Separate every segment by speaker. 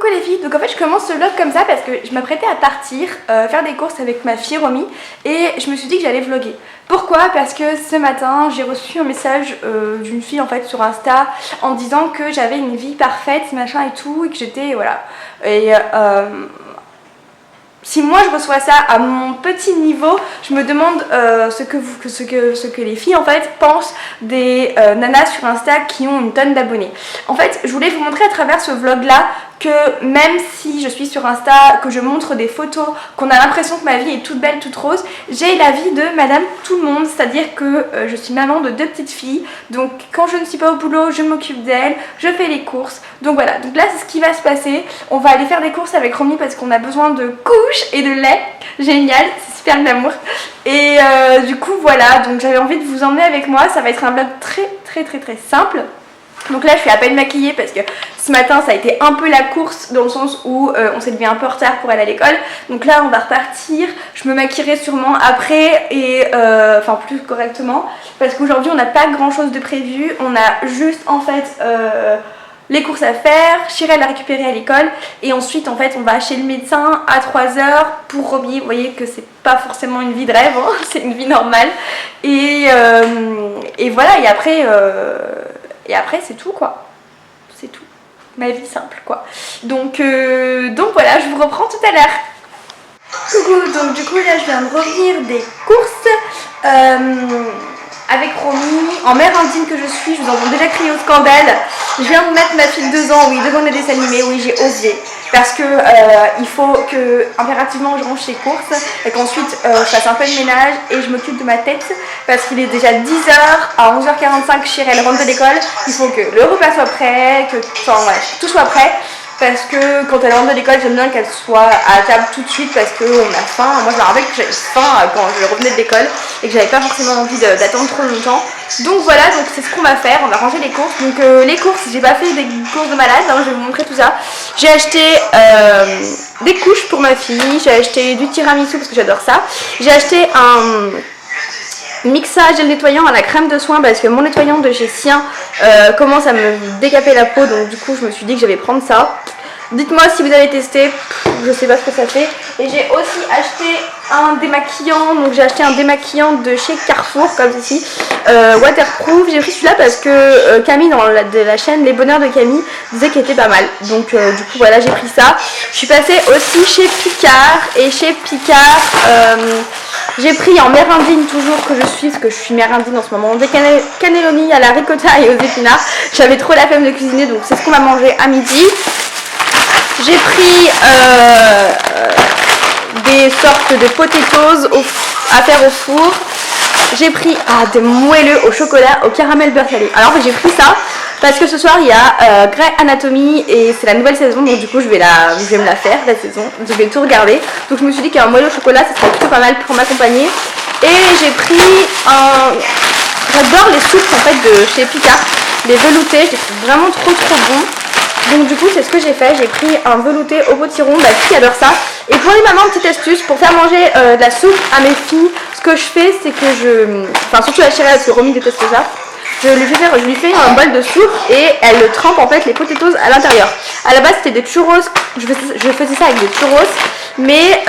Speaker 1: Coucou les filles, donc en fait je commence ce vlog comme ça parce que je m'apprêtais à partir faire des courses avec ma fille Romy et je me suis dit que j'allais vlogger. Pourquoi? Parce que ce matin j'ai reçu un message d'une fille en fait sur Insta en disant que j'avais une vie parfaite machin et tout et que j'étais voilà. Et si moi je reçois ça à mon petit niveau, je me demande ce que les filles en fait pensent des nanas sur Insta qui ont une tonne d'abonnés. En fait, je voulais vous montrer à travers ce vlog là que même si je suis sur Insta, que je montre des photos, qu'on a l'impression que ma vie est toute belle, toute rose, j'ai la vie de madame tout le monde, c'est-à-dire que je suis maman de 2 petites filles, donc quand je ne suis pas au boulot, je m'occupe d'elles, je fais les courses, donc voilà, donc là c'est ce qui va se passer, on va aller faire des courses avec Romy parce qu'on a besoin de couches et de lait, génial, c'est super glamour, et du coup voilà, donc j'avais envie de vous emmener avec moi, ça va être un vlog très simple. Donc là je suis à peine maquillée parce que ce matin ça a été un peu la course dans le sens où on s'est levé un peu en retard pour aller à l'école. Donc là on va repartir, je me maquillerai sûrement après et enfin plus correctement parce qu'aujourd'hui on n'a pas grand chose de prévu. On a juste en fait les courses à faire, Chirel à récupérer à l'école et ensuite en fait on va chez le médecin à 3h pour Romy. Vous voyez que c'est pas forcément une vie de rêve, hein, c'est une vie normale et voilà et après c'est tout quoi, c'est tout, ma vie simple quoi. Donc voilà, je vous reprends tout à l'heure. Coucou, donc du coup là je viens de revenir des courses avec Romy, en mère indigne que je suis, je vous entends déjà crier au scandale. Je viens de mettre ma fille de 2 ans, oui, devant les dessins animés, oui j'ai osé. Parce que il faut que impérativement je range les courses et qu'ensuite je fasse un peu de ménage et je m'occupe de ma tête parce qu'il est déjà 10h, à 11h45 Chirel rentre de l'école, il faut que le repas soit prêt, que enfin, ouais, tout soit prêt. Parce que quand elle rentre de l'école, j'aime bien qu'elle soit à table tout de suite parce qu'on a faim. Moi je me rappelle que j'avais faim quand je revenais de l'école et que j'avais pas forcément envie d'attendre trop longtemps. Donc voilà, donc c'est ce qu'on va faire, on va ranger les courses. Donc les courses, j'ai pas fait des courses de malade, hein, je vais vous montrer tout ça. J'ai acheté des couches pour ma fille, j'ai acheté du tiramisu parce que j'adore ça. J'ai acheté un mixage gel nettoyant à la crème de soin parce que mon nettoyant de chez Sien commence à me décaper la peau, donc du coup je me suis dit que j'allais prendre ça. Dites-moi si vous avez testé, je sais pas ce que ça fait. Et j'ai aussi acheté un démaquillant, donc j'ai acheté un démaquillant de chez Carrefour comme ceci, waterproof. J'ai pris celui-là parce que Camille dans la chaîne Les Bonheurs de Camille disait qu'il était pas mal, donc du coup voilà j'ai pris ça. Je suis passée aussi chez Picard et chez Picard j'ai pris en mère indigne toujours que je suis, parce que je suis mère indigne en ce moment, des cannelloni à la ricotta et aux épinards. J'avais trop la flemme de cuisiner donc c'est ce qu'on va manger à midi. J'ai pris des sortes de potatoes à faire au four. J'ai pris des moelleux au chocolat, au caramel beurre salé. Alors en fait j'ai pris ça parce que ce soir il y a Grey Anatomy et c'est la nouvelle saison, donc du coup je vais me la faire la saison, je vais tout regarder. Donc je me suis dit qu'un moelleux au chocolat ça serait plutôt pas mal pour m'accompagner. Et j'ai pris j'adore les soupes en fait de chez Picard, les veloutés, je les trouve vraiment trop bons. Donc du coup c'est ce que j'ai fait, j'ai pris un velouté au potiron, ma fille adore ça. Et pour les mamans, petite astuce, pour faire manger de la soupe à mes filles, ce que je fais c'est que enfin surtout la Chirel parce que Romy déteste ça, je lui fais un bol de soupe et elle trempe en fait les potatoes à l'intérieur. À la base c'était des churros, je faisais ça avec des churros, mais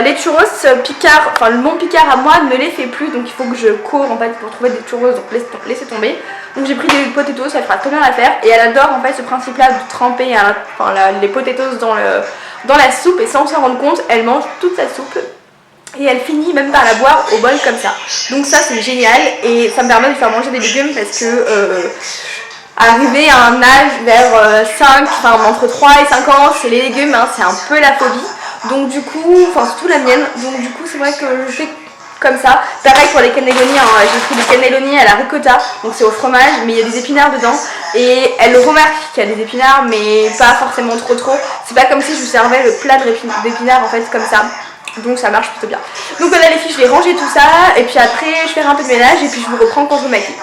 Speaker 1: les churros Picard, enfin le bon Picard à moi ne les fait plus, donc il faut que je cours en fait pour trouver des churros, donc laissez tomber. Donc j'ai pris des potatoes, ça fera très bien l'affaire et elle adore en fait ce principe là de tremper les potatoes dans la soupe et sans s'en rendre compte, elle mange toute sa soupe. Et elle finit même par la boire au bol comme ça. Donc ça c'est génial et ça me permet de faire manger des légumes parce que arriver à un âge vers 5, enfin entre 3 et 5 ans, c'est les légumes, hein, c'est un peu la phobie. Donc du coup, enfin surtout la mienne, donc du coup c'est vrai que je fais comme ça. Pareil pour les cannelloni, hein, j'ai pris des cannelloni à la ricotta, donc c'est au fromage, mais il y a des épinards dedans. Et elle remarque qu'il y a des épinards, mais pas forcément trop. C'est pas comme si je vous servais le plat d'épinards en fait comme ça. Donc ça marche plutôt bien. Donc voilà les filles, je vais ranger tout ça et puis après je ferai un peu de ménage et puis je vous reprends quand je me maquille.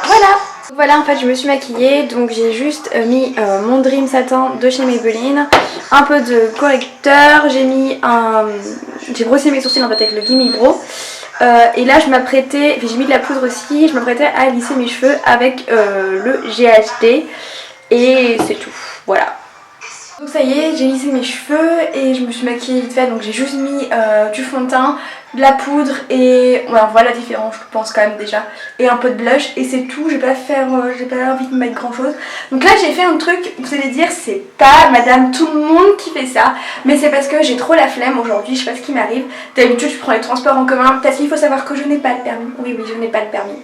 Speaker 1: Voilà en fait je me suis maquillée, donc j'ai juste mis mon Dream Satin de chez Maybelline, un peu de correcteur, j'ai brossé mes sourcils en fait avec le Gimme Brow. Et là je m'apprêtais, j'ai mis de la poudre aussi, je m'apprêtais à lisser mes cheveux avec le GHD et c'est tout, voilà. Donc ça y est, j'ai lissé mes cheveux et je me suis maquillée vite fait, donc j'ai juste mis du fond de teint, de la poudre et ouais, on voit la différence je pense quand même déjà, et un peu de blush et c'est tout. J'ai pas envie de mettre grand chose. Donc là j'ai fait un truc, vous allez dire c'est pas madame tout le monde qui fait ça, mais c'est parce que j'ai trop la flemme aujourd'hui, je sais pas ce qui m'arrive. D'habitude je prends les transports en commun parce qu'il faut savoir que je n'ai pas le permis. Oui je n'ai pas le permis.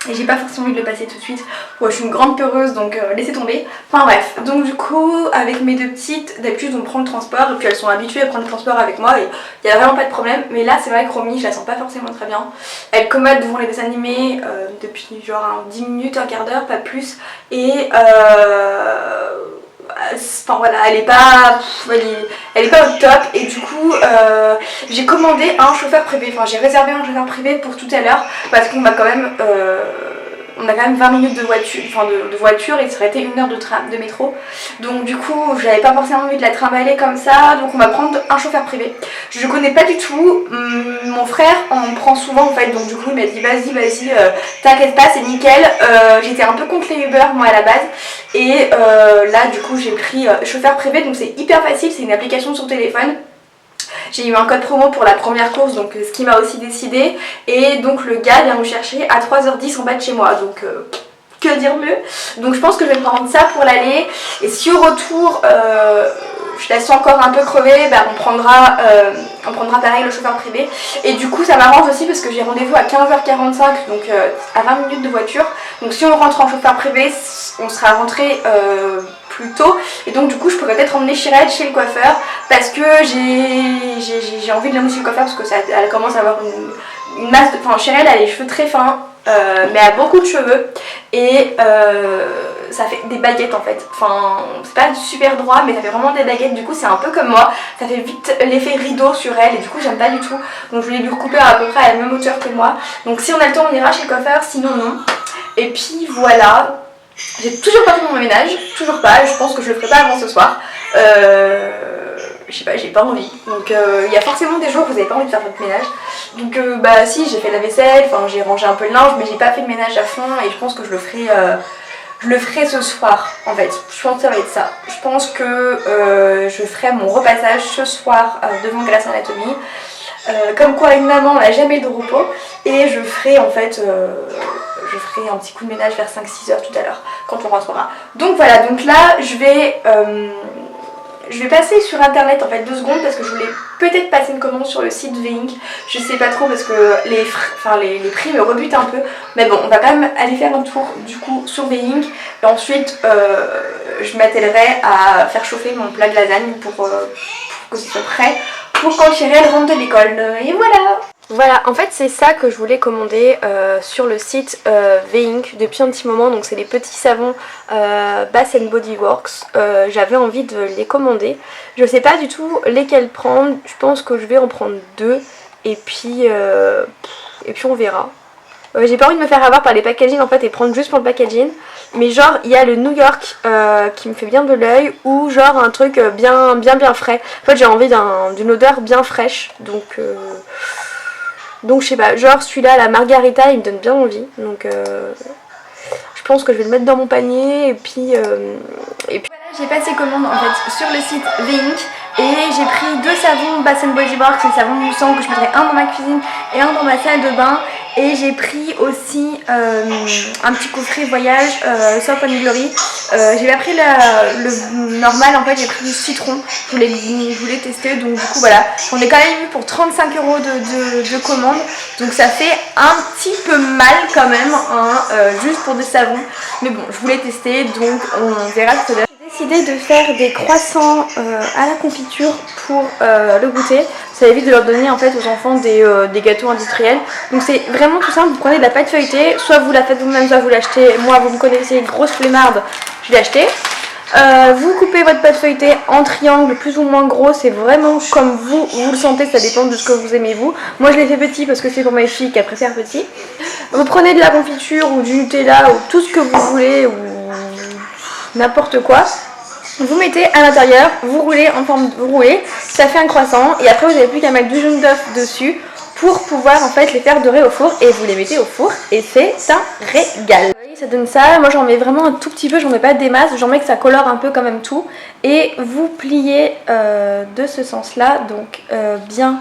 Speaker 1: Et j'ai pas forcément envie de le passer tout de suite. Ouais, je suis une grande peureuse donc laissez tomber. Enfin bref, donc du coup avec mes deux petites, d'habitude on prend le transport et puis elles sont habituées à prendre le transport avec moi et il n'y a vraiment pas de problème. Mais là c'est vrai que Romy je la sens pas forcément très bien. Elle commode devant les dessins animés depuis genre 10 minutes, un quart d'heure, pas plus. Et enfin voilà, elle est pas au top et du coup j'ai commandé un chauffeur privé, enfin j'ai réservé un chauffeur privé pour tout à l'heure parce qu'on va quand même on a quand même 20 minutes de voiture, et ça aurait été 1 heure de métro. Donc du coup j'avais pas forcément envie de la trimballer comme ça, donc on va prendre un chauffeur privé. Je connais pas du tout, mon frère en prend souvent en fait, donc du coup il m'a dit vas-y t'inquiète pas c'est nickel. J'étais un peu contre les Uber moi à la base et là du coup j'ai pris chauffeur privé, donc c'est hyper facile, c'est une application sur téléphone. J'ai eu un code promo pour la première course, donc ce qui m'a aussi décidé. Et donc le gars vient me chercher à 3h10 en bas de chez moi. Donc que dire mieux. Donc je pense que je vais prendre ça pour l'aller. Et si au retour je la sens encore un peu crevée, bah, on prendra pareil le chauffeur privé. Et du coup ça m'arrange aussi parce que j'ai rendez-vous à 15h45, donc à 20 minutes de voiture. Donc si on rentre en chauffeur privé, on sera rentré plus tôt et donc du coup je pourrais peut-être emmener Chirel chez le coiffeur parce que j'ai envie de l'emmener chez le coiffeur parce que elle commence à avoir une masse de... Enfin Chirel a les cheveux très fins mais a beaucoup de cheveux et ça fait des baguettes en fait. Enfin c'est pas super droit mais ça fait vraiment des baguettes, du coup c'est un peu comme moi, ça fait vite l'effet rideau sur elle et du coup j'aime pas du tout. Donc je voulais lui recouper à peu près à la même hauteur que moi. Donc si on a le temps on ira chez le coiffeur, sinon non. Et puis voilà. J'ai toujours pas fait mon ménage, toujours pas, je pense que je le ferai pas avant ce soir. Je sais pas, j'ai pas envie. Donc il y a forcément des jours où vous avez pas envie de faire votre ménage. Donc bah si, j'ai fait la vaisselle, enfin j'ai rangé un peu le linge, mais j'ai pas fait le ménage à fond et je pense que je le ferai ce soir en fait. Je pense que ça va être ça. Je pense que je ferai mon repassage ce soir devant Grey's Anatomy. Comme quoi une maman n'a jamais de repos et je ferai en fait je ferai un petit coup de ménage vers 5-6 heures tout à l'heure quand on rentrera. Donc voilà, donc là je vais passer sur internet en fait 2 secondes parce que je voulais peut-être passer une commande sur le site Veink. Je sais pas trop parce que les prix me rebutent un peu, mais bon on va quand même aller faire un tour du coup sur Veink et ensuite je m'attellerai à faire chauffer mon plat de lasagne pour que ce soit prêt pour quand Chirel rentre de l'école. Et voilà. Voilà, en fait c'est ça que je voulais commander sur le site Veink depuis un petit moment. Donc c'est les petits savons Bath Body Works. J'avais envie de les commander. Je sais pas du tout lesquels prendre. Je pense que je vais en prendre 2 et puis on verra. J'ai pas envie de me faire avoir par les packaging en fait et prendre juste pour le packaging. Mais genre il y a le New York qui me fait bien de l'œil, ou genre un truc bien frais. En fait j'ai envie d'une odeur bien fraîche. Donc je sais pas, genre celui-là, la margarita, il me donne bien envie. Donc je pense que je vais le mettre dans mon panier et puis voilà, j'ai passé commande en fait sur le site Veink. Et j'ai pris 2 savons Bath Body Works, c'est le savon moussant que je mettrai un dans ma cuisine et un dans ma salle de bain. Et j'ai pris aussi un petit coffret voyage Soap and Glory. J'ai pas pris le normal en fait, j'ai pris du citron. Je voulais tester, donc du coup voilà. On est quand même eu pour 35 € de commande. Donc ça fait un petit peu mal quand même, hein, juste pour des savons. Mais bon, je voulais tester, donc on verra tout à l'heure. J'ai décidé de faire des croissants à la confiture pour le goûter. Ça évite de leur donner en fait aux enfants des gâteaux industriels. Donc c'est vraiment tout simple, vous prenez de la pâte feuilletée, soit vous la faites vous-même, soit vous l'achetez. Moi vous me connaissez, grosse flemmarde, je l'ai acheté. Vous coupez votre pâte feuilletée en triangle plus ou moins gros, c'est vraiment comme vous le sentez, ça dépend de ce que vous aimez vous. Moi je l'ai fait petit parce que c'est pour mes filles qui préfèrent petit. Vous prenez de la confiture ou du Nutella ou tout ce que vous voulez, ou n'importe quoi. Vous mettez à l'intérieur, vous roulez en forme de roulé, ça fait un croissant et après vous n'avez plus qu'à mettre du jaune d'œuf dessus pour pouvoir en fait les faire dorer au four et vous les mettez au four et c'est un régal. Ça donne ça, moi j'en mets vraiment un tout petit peu, j'en mets pas des masses, j'en mets que ça colore un peu quand même tout. Et vous pliez de ce sens là, donc bien,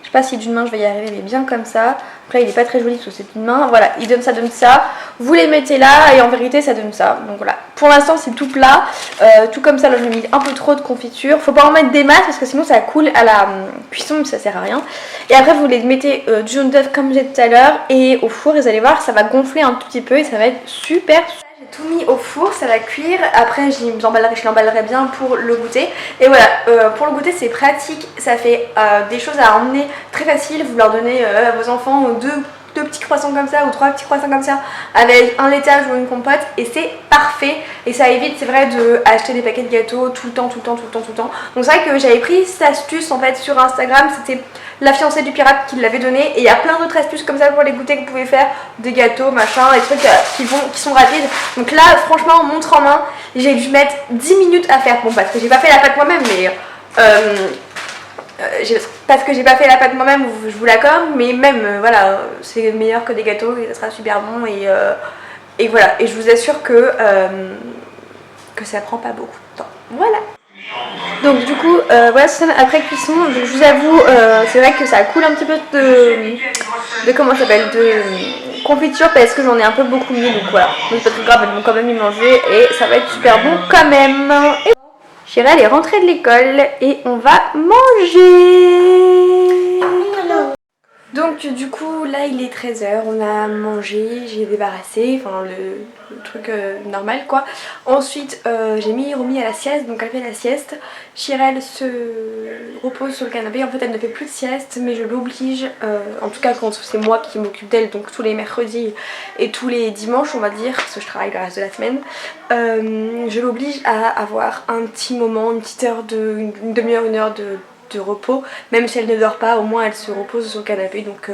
Speaker 1: je sais pas si d'une main je vais y arriver, mais bien comme ça. Après il est pas très joli parce que c'est une main, voilà, il donne ça. Vous les mettez là et en vérité ça donne ça. Donc voilà, pour l'instant c'est tout plat, tout comme ça. Là j'ai mis un peu trop de confiture, faut pas en mettre des masses parce que sinon ça coule à la cuisson, ça sert à rien. Et après vous les mettez du jaune d'œuf comme j'ai dit tout à l'heure et au four, et vous allez voir ça va gonfler un tout petit peu et ça va être super. J'ai tout mis au four, ça va cuire, après je l'emballerai bien pour le goûter. Et voilà, pour le goûter c'est pratique, ça fait des choses à emmener très facile. Vous leur donnez à vos enfants deux petits croissants comme ça ou 3 petits croissants comme ça avec un laitage ou une compote et c'est parfait. Et ça évite, c'est vrai, de acheter des paquets de gâteaux tout le temps. Donc c'est vrai que j'avais pris cette astuce en fait sur Instagram, c'était la fiancée du pirate qui l'avait donné, et il y a plein d'autres astuces comme ça pour les goûter que vous pouvez faire, des gâteaux, machin, des trucs qui sont rapides. Donc là franchement, montre en main, j'ai dû mettre 10 minutes à faire. Bon, parce que j'ai pas fait la pâte moi-même, mais parce que j'ai pas fait la pâte moi-même, je vous l'accorde, mais même voilà, c'est meilleur que des gâteaux et ça sera super bon. Et voilà, et je vous assure que ça prend pas beaucoup de temps. Voilà. Donc du coup voilà, c'est ça après cuisson. Donc je vous avoue, c'est vrai que ça coule un petit peu de comment ça s'appelle, de confiture, parce que j'en ai un peu beaucoup mis. Donc voilà, mais c'est pas très grave, elles vont quand même y manger et ça va être super bon quand même. Et Chirel est rentrée de l'école et on va manger. Donc du coup là il est 13 h, on a mangé, j'ai débarrassé, enfin le truc normal quoi. Ensuite j'ai remis à la sieste, donc elle fait la sieste. Chirel se repose sur le canapé, en fait elle ne fait plus de sieste mais je l'oblige, en tout cas quand c'est moi qui m'occupe d'elle, donc tous les mercredis et tous les dimanches on va dire, parce que je travaille le reste de la semaine, je l'oblige à avoir un petit moment, une petite heure, une demi-heure, une heure de repos, même si elle ne dort pas, au moins elle se repose sur le canapé. Donc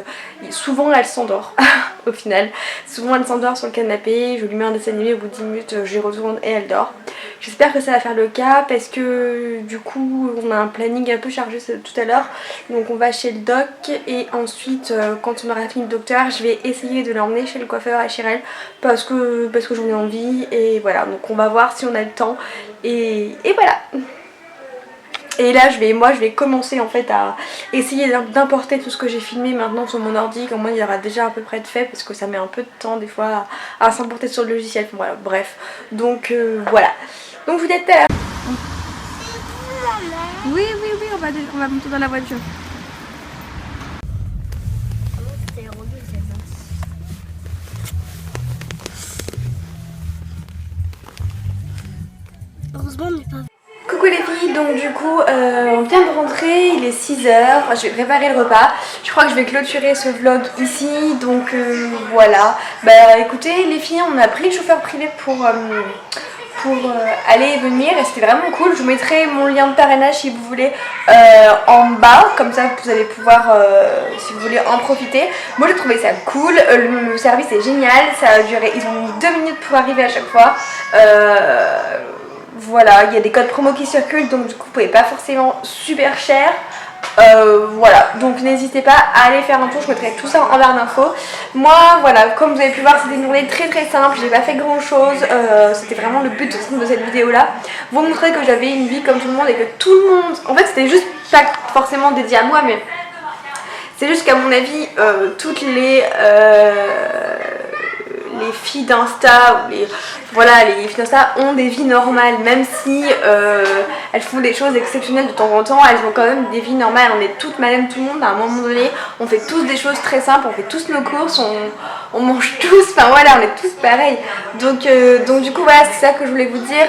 Speaker 1: souvent elle s'endort au final, souvent elle s'endort sur le canapé, je lui mets un dessin animé, au bout de 10 minutes j'y retourne et elle dort. J'espère que ça va faire le cas parce que du coup on a un planning un peu chargé tout à l'heure, donc on va chez le doc et ensuite quand on aura fini le docteur je vais essayer de l'emmener chez le coiffeur à Chirel parce que j'en ai envie, et voilà, donc on va voir si on a le temps et voilà. Et là je vais commencer en fait à essayer d'importer tout ce que j'ai filmé maintenant sur mon ordi, comme moi il y aura déjà à peu près de fait, parce que ça met un peu de temps des fois à s'importer sur le logiciel, voilà, bref. Donc voilà, donc vous êtes tout à l'heure. Oui, on va monter dans la voiture. Heureusement on n'est pas... Coucou les filles, donc du coup on vient de rentrer, il est 6 h, je vais préparer le repas. Je crois que je vais clôturer ce vlog ici, donc voilà. Bah écoutez les filles, on a pris le chauffeur privé pour aller et venir et c'était vraiment cool. Je vous mettrai mon lien de parrainage si vous voulez en bas, comme ça vous allez pouvoir si vous voulez en profiter. Moi j'ai trouvé ça cool, le service est génial, ça a duré, ils ont mis 2 minutes pour arriver à chaque fois. Voilà, il y a des codes promo qui circulent, donc du coup vous pouvez pas forcément super cher. Voilà, donc n'hésitez pas à aller faire un tour, je mettrai tout ça en barre d'infos. Moi voilà, comme vous avez pu voir, c'était une journée très simple, j'ai pas fait grand chose, c'était vraiment le but de cette vidéo là, vous montrer que j'avais une vie comme tout le monde et que tout le monde, en fait c'était juste pas forcément dédié à moi, mais c'est juste qu'à mon avis toutes les filles d'Insta ou les filles d'Insta ont des vies normales, même si elles font des choses exceptionnelles de temps en temps, elles ont quand même des vies normales. On est toutes madame tout le monde à un moment donné, on fait tous des choses très simples, on fait tous nos courses, on mange tous, enfin voilà, on est tous pareils. Donc du coup voilà, c'est ça que je voulais vous dire.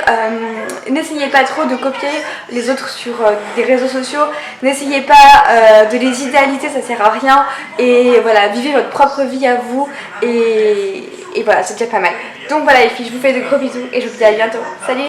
Speaker 1: N'essayez pas trop de copier les autres sur des réseaux sociaux, n'essayez pas de les idéaliser, ça sert à rien, et voilà, vivez votre propre vie à vous, et voilà, c'est déjà pas mal. Donc voilà les filles, je vous fais de gros bisous et je vous dis à bientôt. Salut!